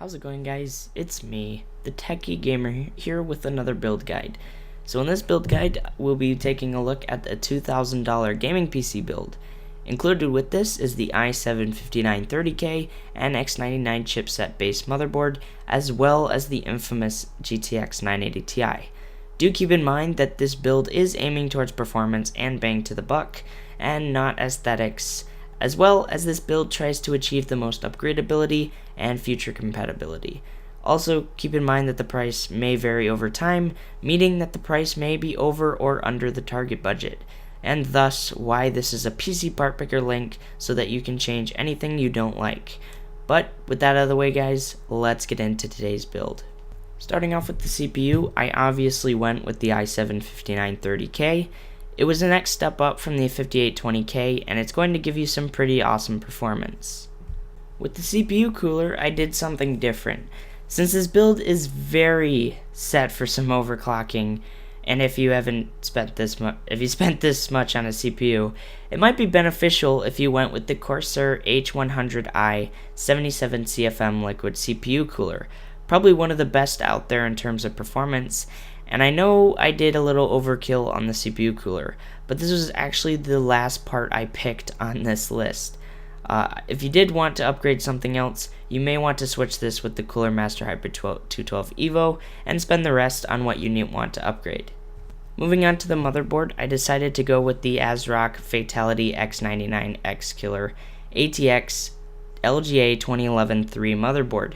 How's it going, guys? It's me, the Techie Gamer, here with another build guide. So in this build guide, we'll be taking a look at the $2,000 gaming PC build. Included with this is the i7-5930k and X99 chipset based motherboard, as well as the infamous GTX 980 Ti. Do keep in mind that this build is aiming towards performance and bang to the buck, and not aesthetics, as well as this build tries to achieve the most upgradability and future compatibility. Also, keep in mind that the price may vary over time, meaning that the price may be over or under the target budget, and thus why this is a PC part picker link so that you can change anything you don't like. But with that out of the way, guys, let's get into today's build. Starting off with the CPU, I obviously went with the i7-5930k. It was the next step up from the 5820k, and it's going to give you some pretty awesome performance. With the CPU cooler, I did something different. Since this build is very set for some overclocking, and if you spent this much on a CPU, it might be beneficial if you went with the Corsair H100i 77 CFM liquid CPU cooler. Probably one of the best out there in terms of performance. And I know I did a little overkill on the CPU cooler, but this was actually the last part I picked on this list. If you did want to upgrade something else, you may want to switch this with the Cooler Master Hybrid 212 Evo and spend the rest on what you want to upgrade. Moving on to the motherboard, I decided to go with the ASRock Fatality X99 X Killer ATX LGA 2011-3 motherboard.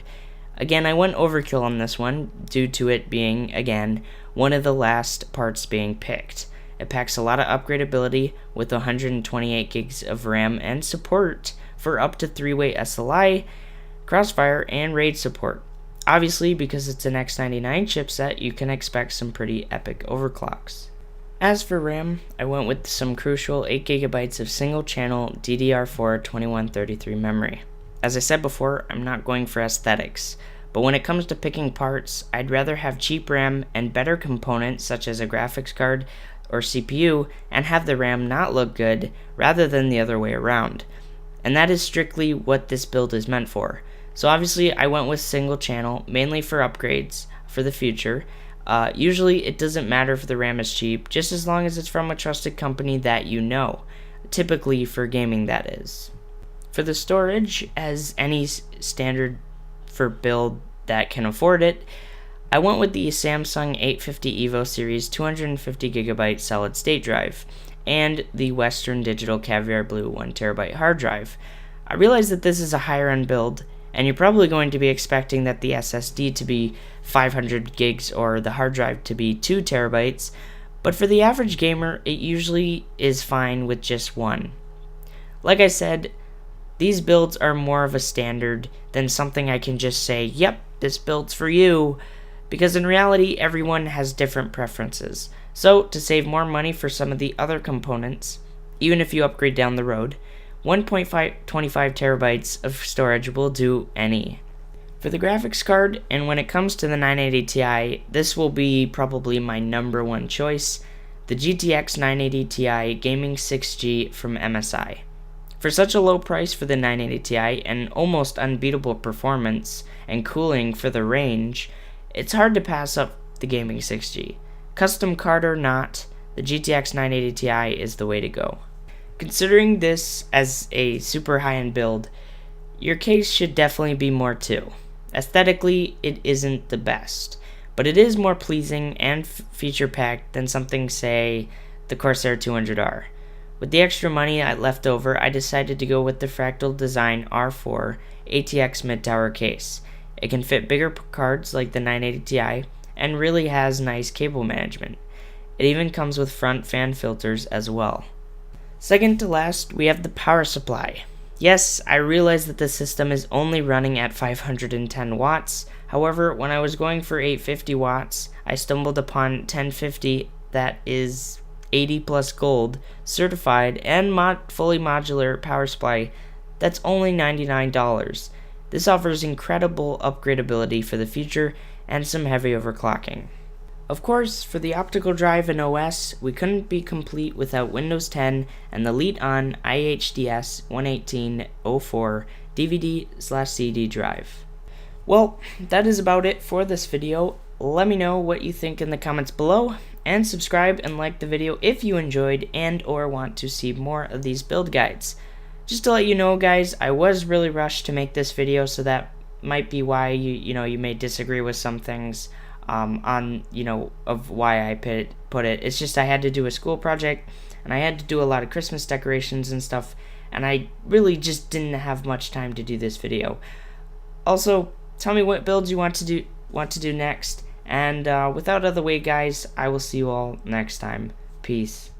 Again, I went overkill on this one due to it being, again, one of the last parts being picked. It packs a lot of upgradability with 128 gigs of RAM and support for up to 3-way SLI, Crossfire, and RAID support. Obviously, because it's an X99 chipset, you can expect some pretty epic overclocks. As for RAM, I went with some crucial 8GB of single-channel DDR4 2133 memory. As I said before, I'm not going for aesthetics, but when it comes to picking parts, I'd rather have cheap RAM and better components such as a graphics card or CPU and have the RAM not look good rather than the other way around. And that is strictly what this build is meant for. So obviously I went with single channel, mainly for upgrades for the future. Usually it doesn't matter if the RAM is cheap, just as long as it's from a trusted company that you know, typically for gaming that is. For the storage, as any standard for build that can afford it, I went with the Samsung 850 EVO series 250GB solid state drive and the Western Digital Caviar Blue 1TB hard drive. I realize that this is a higher end build, and you're probably going to be expecting that the SSD to be 500 gigs or the hard drive to be 2 terabytes, but for the average gamer, it usually is fine with just one. Like I said, these builds are more of a standard than something I can just say, yep, this build's for you, because in reality, everyone has different preferences. So, to save more money for some of the other components, even if you upgrade down the road, 1.25 terabytes of storage will do any. For the graphics card, and when it comes to the 980 Ti, this will be probably my number one choice, the GTX 980 Ti Gaming 6G from MSI. For such a low price for the 980 Ti and almost unbeatable performance and cooling for the range, it's hard to pass up the Gaming 6G. Custom card or not, the GTX 980 Ti is the way to go. Considering this as a super high-end build, your case should definitely be more too. Aesthetically, it isn't the best, but it is more pleasing and feature-packed than something, say, the Corsair 200R. With the extra money I left over, I decided to go with the Fractal Design R4 ATX mid-tower case. It can fit bigger cards like the 980 Ti and really has nice cable management. It even comes with front fan filters as well. Second to last, we have the power supply. Yes, I realize that the system is only running at 510 watts. However, when I was going for 850 watts, I stumbled upon 1050 that is 80 plus gold, certified, and fully modular power supply that's only $99. This offers incredible upgradability for the future and some heavy overclocking. Of course, for the optical drive and OS, we couldn't be complete without Windows 10 and the Lead-On IHDS 11804 DVD/CD drive. Well, that is about it for this video. Let me know what you think in the comments below, and subscribe and like the video if you enjoyed and or want to see more of these build guides. Just to let you know, guys, I was really rushed to make this video, so that might be why you may disagree with some things on of why I put it. It's just I had to do a school project and I had to do a lot of Christmas decorations and stuff, and I really just didn't have much time to do this video. Also, tell me what builds you want to do next, and without other way, guys, I will see you all next time. Peace.